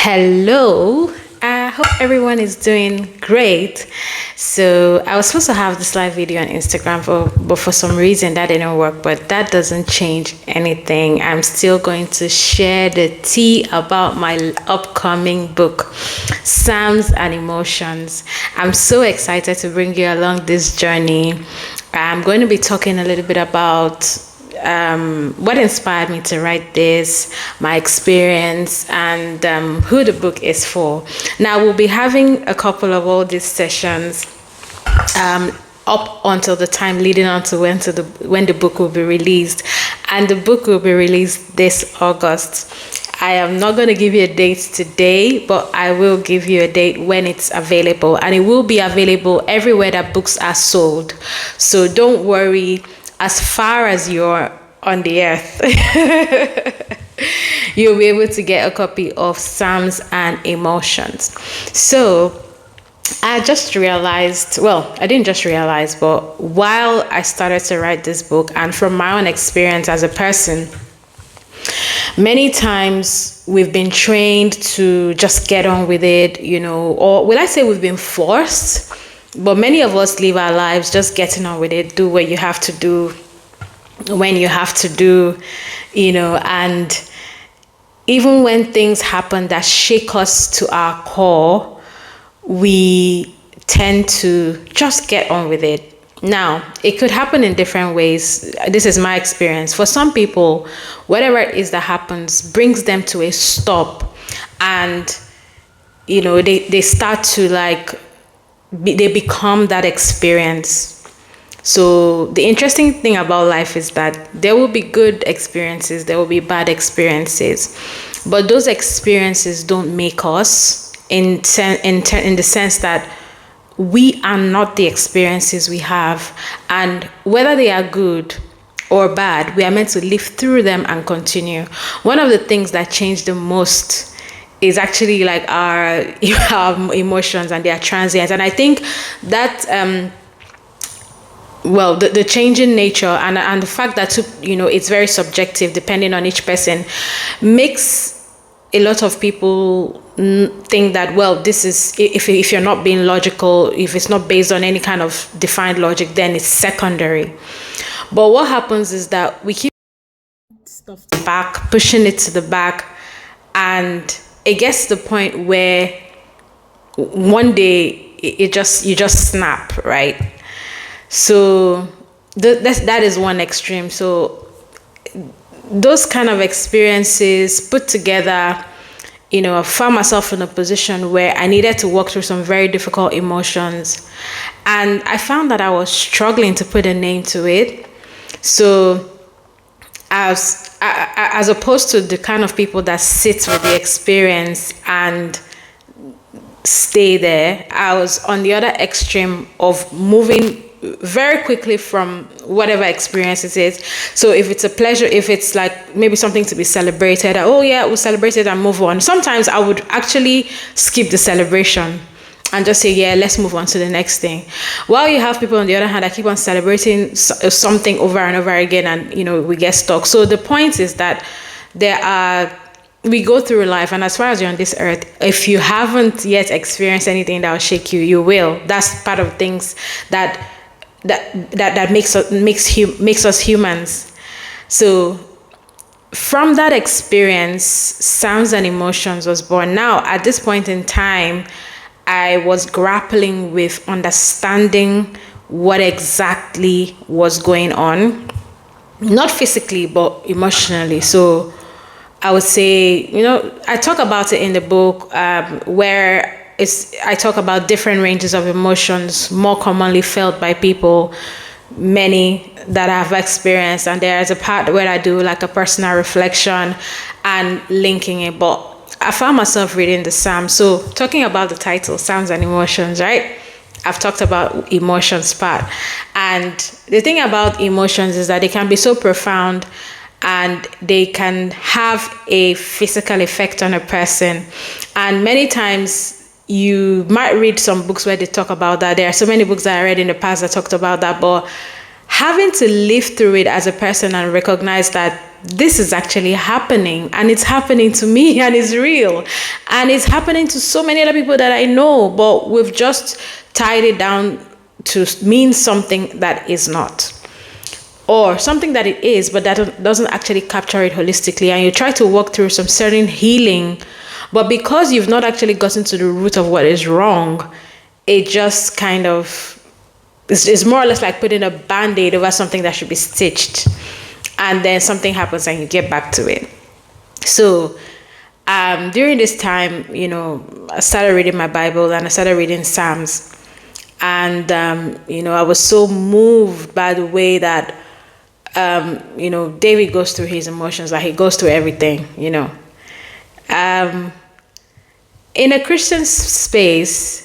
Hello. I hope everyone is doing great. So I was supposed to have this live video on Instagram, but for some reason that didn't work. But that doesn't change anything. I'm still going to share the tea about my upcoming book, Psalms and Emotions. I'm so excited to bring you along this journey. I'm going to be talking a little bit about what inspired me to write this, my experience, and who the book is for. Now, we'll be having a couple of all these sessions up until the time leading on to when the book will be released. And the book will be released this August. I am not going to give you a date today, but I will give you a date when it's available. And it will be available everywhere that books are sold. So don't worry. As far as you're on the earth, you'll be able to get a copy of Psalms and Emotions. So I just realized, well, I didn't just realize, but while I started to write this book and from my own experience as a person, many times we've been trained to just get on with it, or will I say we've been forced? But many of us live our lives just getting on with it, do what you have to do, when you have to do, and even when things happen that shake us to our core, we tend to just get on with it. Now, it could happen in different ways. This is my experience. For some people, whatever it is that happens brings them to a stop, and, they start to they become that experience. So the interesting thing about life is that there will be good experiences, there will be bad experiences, but those experiences don't make us in the sense that we are not the experiences we have, and whether they are good or bad, we are meant to live through them and continue. One of the things that changed the most is actually our emotions, and they are transient. And I think that the changing nature and the fact that it's very subjective depending on each person makes a lot of people think that, well, this is, if you're not being logical, if it's not based on any kind of defined logic, then it's secondary. But what happens is that we keep stuff back, pushing it to the back, and it gets to the point where one day you just snap, right? So that is one extreme. So those kind of experiences put together, I found myself in a position where I needed to walk through some very difficult emotions, and I found that I was struggling to put a name to it. So as opposed to the kind of people that sit with the experience and stay there, I was on the other extreme of moving very quickly from whatever experience it is. So if it's a pleasure, if it's maybe something to be celebrated, oh yeah, we'll celebrate it and move on. Sometimes I would actually skip the celebration and just say, yeah, let's move on to the next thing. While you have people on the other hand that keep on celebrating something over and over again, and we get stuck. So the point is that we go through life, and as far as you're on this earth, if you haven't yet experienced anything that will shake you, you will. That's part of things that makes us humans. So from that experience, Sounds and Emotions was born. Now, at this point in time, I was grappling with understanding what exactly was going on, not physically, but emotionally. So I would say, I talk about it in the book where I talk about different ranges of emotions more commonly felt by people, many that I've experienced. And there's a part where I do a personal reflection and linking it. But I found myself reading the Psalm. So talking about the title, Psalms and Emotions, right? I've talked about emotions part. And the thing about emotions is that they can be so profound, and they can have a physical effect on a person. And many times you might read some books where they talk about that. There are so many books that I read in the past that talked about that, but having to live through it as a person and recognize that this is actually happening, and it's happening to me, and it's real, and it's happening to so many other people that I know, but we've just tied it down to mean something that is not, or something that it is, but that doesn't actually capture it holistically. And you try to walk through some certain healing, but because you've not actually gotten to the root of what is wrong, it just kind of, it's more or less like putting a band-aid over something that should be stitched, and then something happens and you get back to it. So during this time, I started reading my Bible, and I started reading Psalms. And, I was so moved by the way that, David goes through his emotions, like he goes through everything, in a Christian space,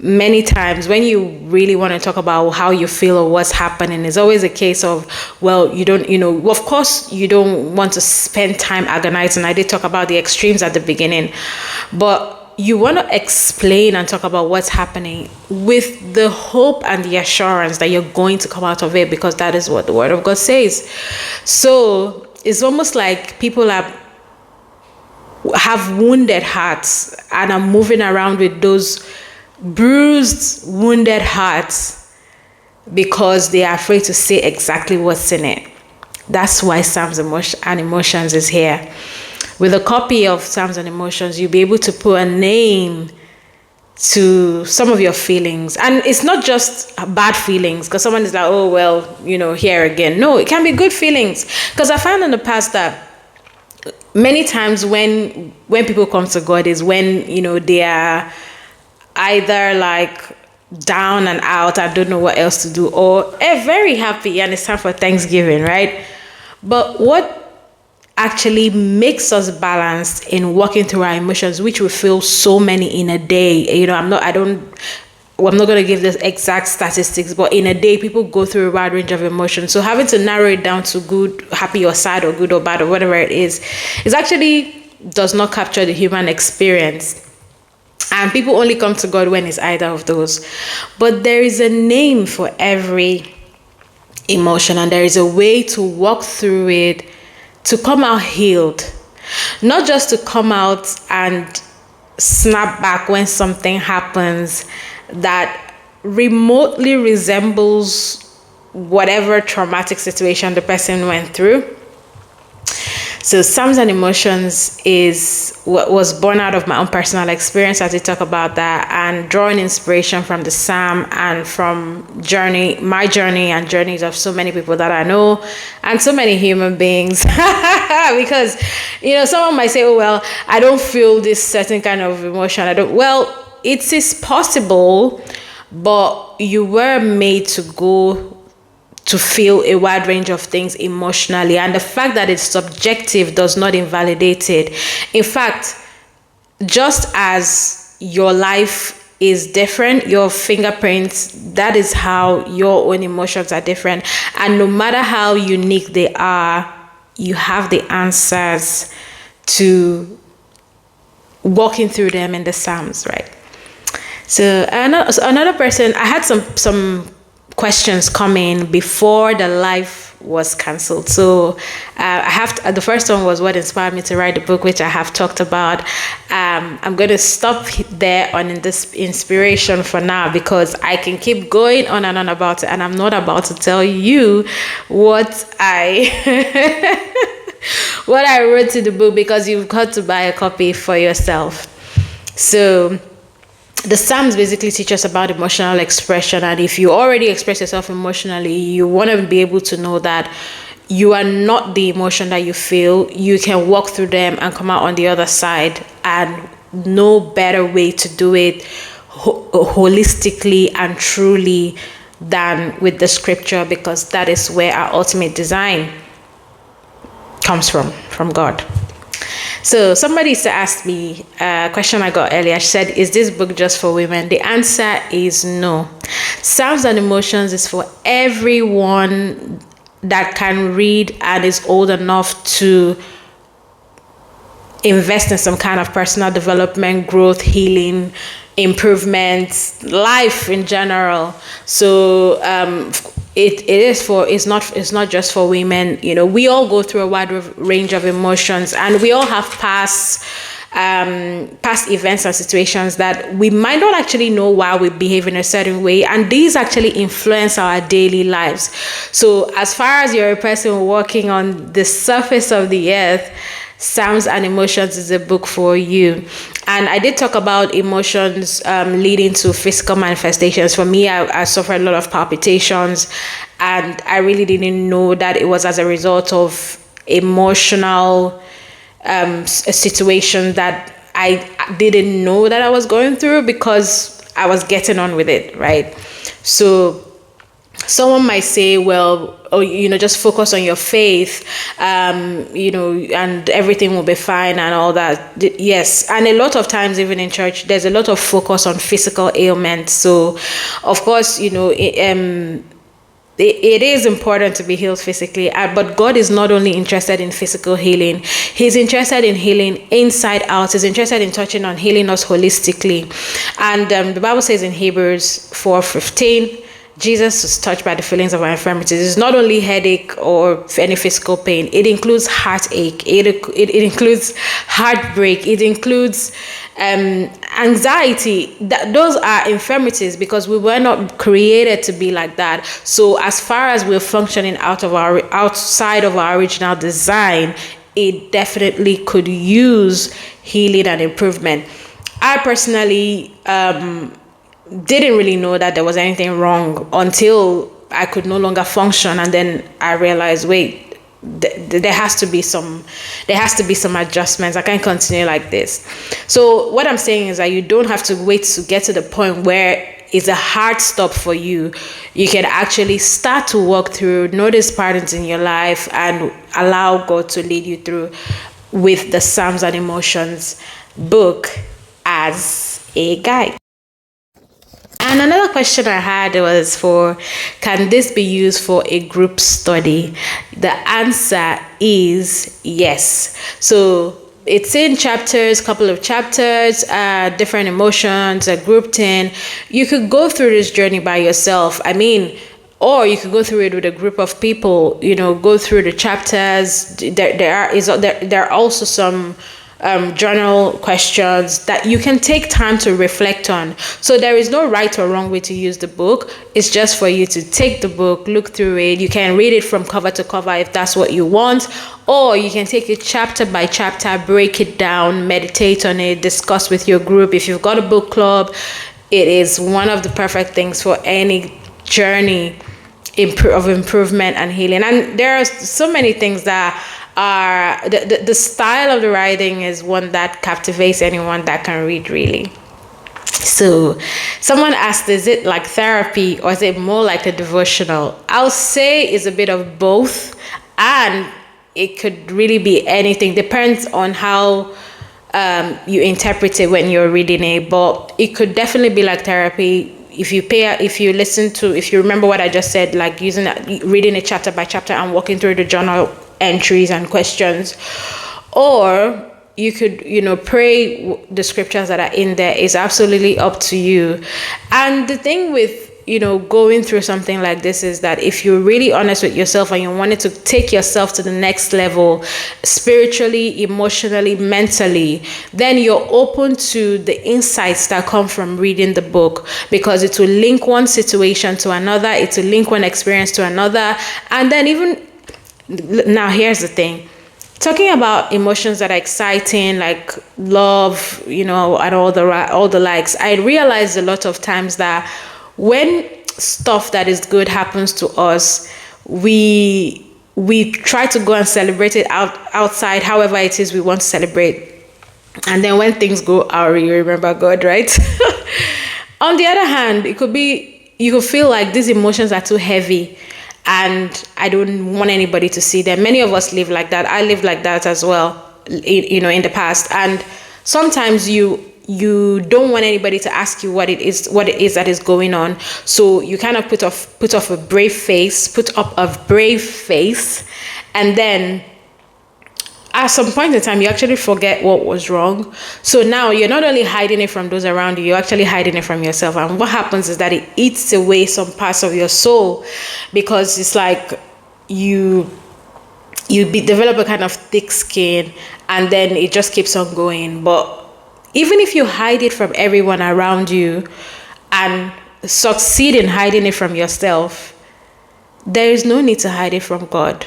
many times when you really want to talk about how you feel or what's happening, it's always a case of, well, you don't, of course you don't want to spend time agonizing. I did talk about the extremes at the beginning, but you want to explain and talk about what's happening with the hope and the assurance that you're going to come out of it, because that is what the Word of God says. So it's almost like people have wounded hearts and are moving around with those bruised, wounded hearts because they are afraid to say exactly what's in it. That's why Psalms and Emotions is here. With a copy of Psalms and Emotions, you'll be able to put a name to some of your feelings. And it's not just bad feelings, because someone is like, oh, well, here again. No, it can be good feelings. Because I found in the past that many times when people come to God is when, they are either like down and out, I don't know what else to do, or very happy and it's time for Thanksgiving, right? But what actually makes us balanced in walking through our emotions, which we feel so many in a day, I'm not going to give this exact statistics, but in a day, people go through a wide range of emotions. So having to narrow it down to good, happy or sad or good or bad or whatever it is actually does not capture the human experience. And people only come to God when it's either of those. But there is a name for every emotion, and there is a way to walk through it to come out healed. Not just to come out and snap back when something happens that remotely resembles whatever traumatic situation the person went through. So Psalms and Emotions is what was born out of my own personal experience, as we talk about that, and drawing inspiration from the Psalm and from my journey and journeys of so many people that I know and so many human beings. Because, someone might say, oh, well, I don't feel this certain kind of emotion. Well, it is possible, but you were made to go to feel a wide range of things emotionally, and the fact that it's subjective does not invalidate it. In fact, just as your life is different, your fingerprints, that is how your own emotions are different, and no matter how unique they are, you have the answers to walking through them in the Psalms, right? So another person, I had some questions coming before the live was cancelled. So the first one was what inspired me to write the book, which I have talked about. I'm going to stop there on this inspiration for now, because I can keep going on and on about it, and I'm not about to tell you what I what I wrote in the book, because you've got to buy a copy for yourself. So the Psalms basically teach us about emotional expression, and if you already express yourself emotionally, you want to be able to know that you are not the emotion that you feel. You can walk through them and come out on the other side, and no better way to do it holistically and truly than with the scripture, because that is where our ultimate design comes from God. So somebody used to ask me a question I got earlier. She said, is this book just for women? The answer is no. Psalms and Emotions is for everyone that can read and is old enough to invest in some kind of personal development, growth, healing, improvements, life in general. So it's not just for women. We all go through a wide range of emotions, and we all have past events and situations that we might not actually know why we behave in a certain way, and these actually influence our daily lives. So as far as you're a person walking on the surface of the earth, Psalms and Emotions is a book for you. And I did talk about emotions leading to physical manifestations. For me, I suffered a lot of palpitations, and I really didn't know that it was as a result of emotional a situation that I didn't know that I was going through, because I was getting on with it, right? So someone might say, well, just focus on your faith, and everything will be fine and all that. Yes. And a lot of times, even in church, there's a lot of focus on physical ailments. So of course, it is important to be healed physically, but God is not only interested in physical healing. He's interested in healing inside out. He's interested in touching on healing us holistically. And the Bible says in Hebrews 4:15, Jesus was touched by the feelings of our infirmities. It's not only headache or any physical pain. It includes heartache. It includes heartbreak. It includes anxiety. Those are infirmities, because we were not created to be like that. So as far as we're functioning outside of our original design, it definitely could use healing and improvement. I personally didn't really know that there was anything wrong until I could no longer function, and then I realized, wait, there has to be some adjustments. I can't continue like this. So what I'm saying is that you don't have to wait to get to the point where it's a hard stop for you. You can actually start to walk through, notice patterns in your life, and allow God to lead you through with the Psalms and Emotions book as a guide. And another question I had was can this be used for a group study? The answer is yes. So it's in chapters, couple of chapters, different emotions, grouped in. You could go through this journey by yourself. Or you could go through it with a group of people, go through the chapters. There are also some journal questions that you can take time to reflect on. So there is no right or wrong way to use the book. It's just for you to take the book, look through it. You can read it from cover to cover if that's what you want, or you can take it chapter by chapter, break it down, meditate on it, discuss with your group. If you've got a book club, it is one of the perfect things for any journey of improvement and healing. And there are so many things that are the style of the writing is one that captivates anyone that can read, really. So someone asked, is it like therapy or is it more like a devotional? I'll say it's a bit of both, and it could really be anything. Depends on how you interpret it when you're reading it, but it could definitely be like therapy. If you remember what I just said, like reading it chapter by chapter and walking through the journal entries and questions, or you could pray the scriptures that are in there. Is absolutely up to you. And the thing with going through something like this is that if you're really honest with yourself and you wanted to take yourself to the next level spiritually, emotionally, mentally, then you're open to the insights that come from reading the book, because it will link one situation to another, it will link one experience to another. And then now here's the thing, talking about emotions that are exciting, like love, and all the likes, I realized a lot of times that when stuff that is good happens to us, we try to go and celebrate it outside, however it is we want to celebrate. And then when things go awry, you remember God, right? On the other hand, it could be, you could feel like these emotions are too heavy and I don't want anybody to see them. Many of us live like that. I lived like that as well, in the past. And sometimes you don't want anybody to ask you what it is that is going on. So you kind of put up a brave face, and then at some point in time, you actually forget what was wrong. So now you're not only hiding it from those around you, you're actually hiding it from yourself. And what happens is that it eats away some parts of your soul, because it's like you develop a kind of thick skin, and then it just keeps on going. But even if you hide it from everyone around you and succeed in hiding it from yourself, there is no need to hide it from God.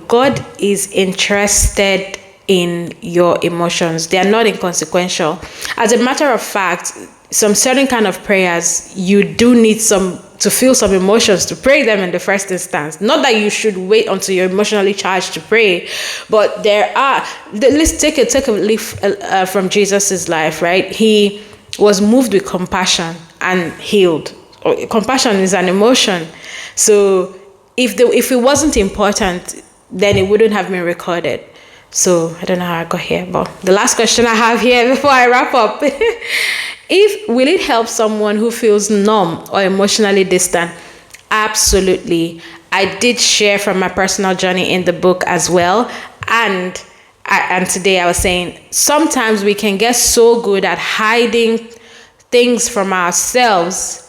God is interested in your emotions. They are not inconsequential. As a matter of fact, some certain kind of prayers, you do need to feel some emotions to pray them in the first instance. Not that you should wait until you're emotionally charged to pray, but let's take a leaf from Jesus's life, right? He was moved with compassion and healed. Compassion is an emotion. So if it wasn't important, then it wouldn't have been recorded. So I don't know how I got here, but the last question I have here before I wrap up. Will it help someone who feels numb or emotionally distant? Absolutely. I did share from my personal journey in the book as well. And today I was saying, sometimes we can get so good at hiding things from ourselves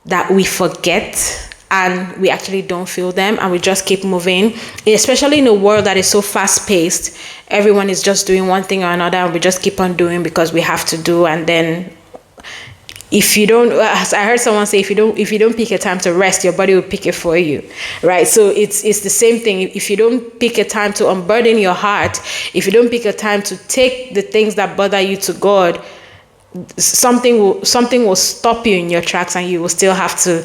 that we forget, and we actually don't feel them, and we just keep moving. Especially in a world that is so fast paced, everyone is just doing one thing or another, and we just keep on doing because we have to do. And then if you don't, as I heard someone say, if you don't pick a time to rest, your body will pick it for you, right? So it's the same thing. If you don't pick a time to unburden your heart, if you don't pick a time to take the things that bother you to God, something will stop you in your tracks, and you will still have to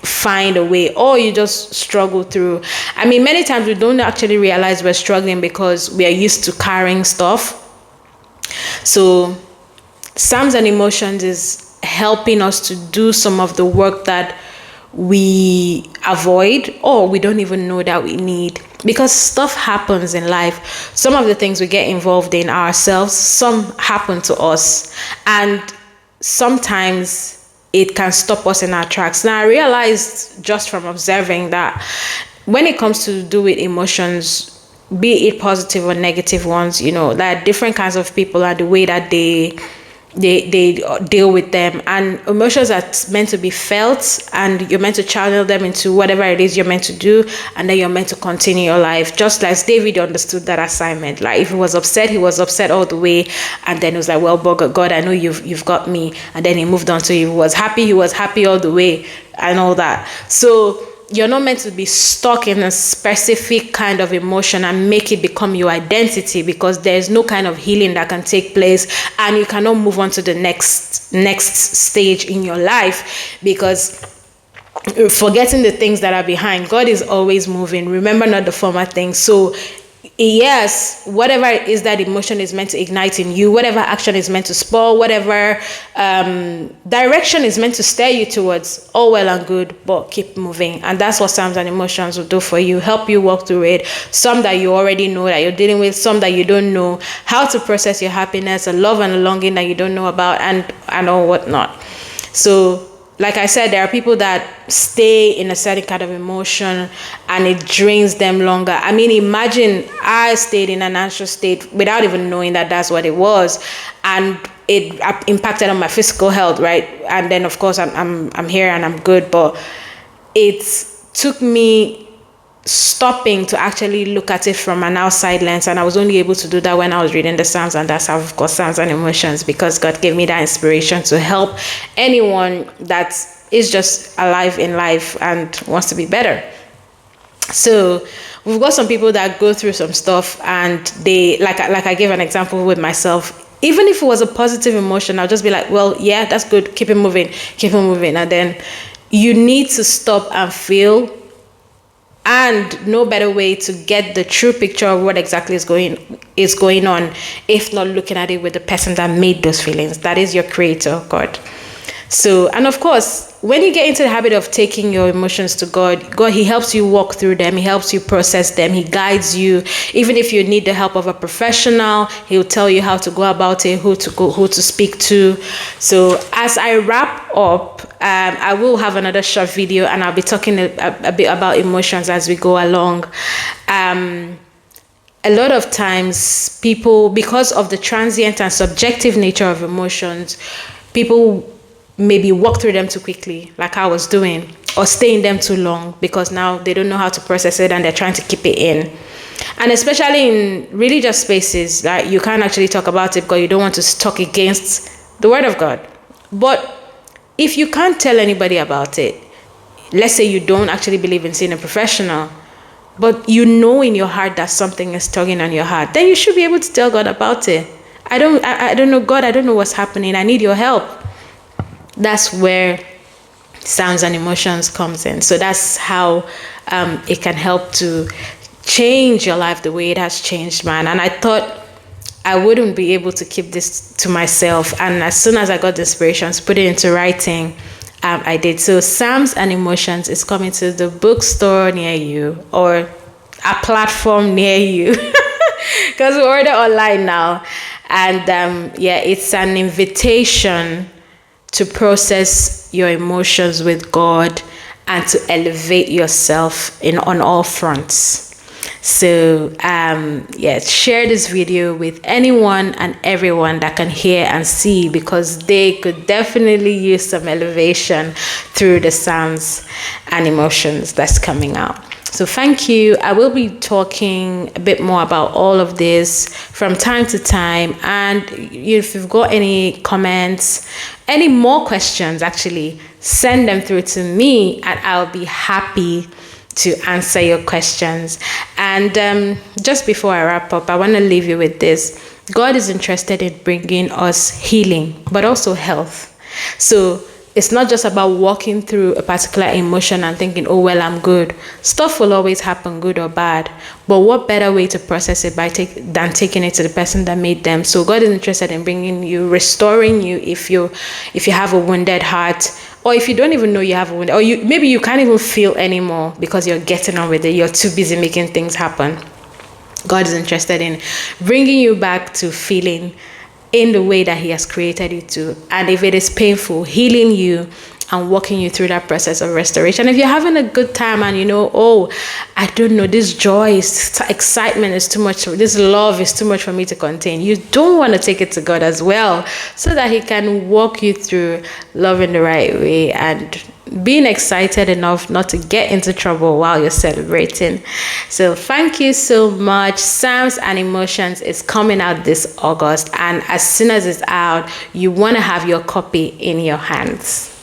find a way, or you just struggle through. I mean, many times we don't actually realize we're struggling because we are used to carrying stuff. So Psalms and Emotions is helping us to do some of the work that we avoid, or we don't even know that we need, because stuff happens in life. Some of the things we get involved in ourselves, some happen to us, and sometimes it can stop us in our tracks. Now I realized just from observing that when it comes to do with emotions, be it positive or negative ones, that different kinds of people are the way that they deal with them. And emotions are meant to be felt, and you're meant to channel them into whatever it is you're meant to do, and then you're meant to continue your life. Just like David understood that assignment. Like if he was upset, he was upset all the way, and then he was like, well, God, I know you've got me. And then he moved on to, he was happy all the way, and all that. So you're not meant to be stuck in a specific kind of emotion and make it become your identity, because there's no kind of healing that can take place, and you cannot move on to the next stage in your life, because forgetting the things that are behind. God is always moving. Remember not the former things. So yes, whatever it is that emotion is meant to ignite in you, whatever action is meant to spur, whatever direction is meant to steer you towards, all well and good, but keep moving. And that's what Psalms and Emotions will do for you, help you walk through it. Some that you already know that you're dealing with, some that you don't know, how to process your happiness, a love and a longing that you don't know about, and all whatnot. So like I said, there are people that stay in a certain kind of emotion and it drains them longer. I mean, imagine I stayed in an anxious state without even knowing that that's what it was, and it impacted on my physical health, right? And then of course I'm here and I'm good, but it took me stopping to actually look at it from an outside lens, and I was only able to do that when I was reading the Psalms, and that's how I've got Psalms and Emotions, because God gave me that inspiration to help anyone that is just alive in life and wants to be better. So we've got some people that go through some stuff, and they like I gave an example with myself. Even if it was a positive emotion, I'll just be like, well, yeah, that's good, keep it moving, and then you need to stop and feel. And no better way to get the true picture of what exactly is going on, if not looking at it with the person that made those feelings. That is your creator, God. So, and of course, when you get into the habit of taking your emotions to God, He helps you walk through them. He helps you process them. He guides you. Even if you need the help of a professional, He'll tell you how to go about it, who to speak to. So as I wrap up, I will have another short video, and I'll be talking a bit about emotions as we go along. a lot of times people, because of the transient and subjective nature of emotions, people maybe walk through them too quickly, like I was doing, or stay in them too long because now they don't know how to process it and they're trying to keep it in. And especially in religious spaces, like you can't actually talk about it because you don't want to talk against the word of God. But if you can't tell anybody about it, let's say you don't actually believe in seeing a professional, but you know in your heart that something is tugging on your heart, then you should be able to tell God about it. I don't know, God, I don't know what's happening. I need your help. That's where sounds and emotions comes in. So that's how it can help to change your life the way it has changed mine. And I thought I wouldn't be able to keep this to myself. And as soon as I got the inspiration to put it into writing, I did. So Psalms and Emotions is coming to the bookstore near you or a platform near you because we order online now. And it's an invitation to process your emotions with God and to elevate yourself on all fronts. So share this video with anyone and everyone that can hear and see, because they could definitely use some elevation through the Psalms and Emotions that's coming out. So thank you. I will be talking a bit more about all of this from time to time. And if you've got any comments, any more questions, actually, send them through to me and I'll be happy to answer your questions. And just before I wrap up, I want to leave you with this. God is interested in bringing us healing, but also health. So it's not just about walking through a particular emotion and thinking, oh, well, I'm good. Stuff will always happen, good or bad. But what better way to process it than taking it to the person that made them? So God is interested in bringing you, restoring you if you have a wounded heart, or if you don't even know you have a wound, or maybe you can't even feel anymore because you're getting on with it. You're too busy making things happen. God is interested in bringing you back to feeling in the way that he has created you to. And if it is painful, healing you and walking you through that process of restoration. If you're having a good time and I don't know, this joy, this excitement is too much, this love is too much for me to contain, you don't want to take it to God as well, so that he can walk you through loving the right way and being excited enough not to get into trouble while you're celebrating. So thank you so much. Psalms and Emotions is coming out this August, and as soon as it's out, you want to have your copy in your hands.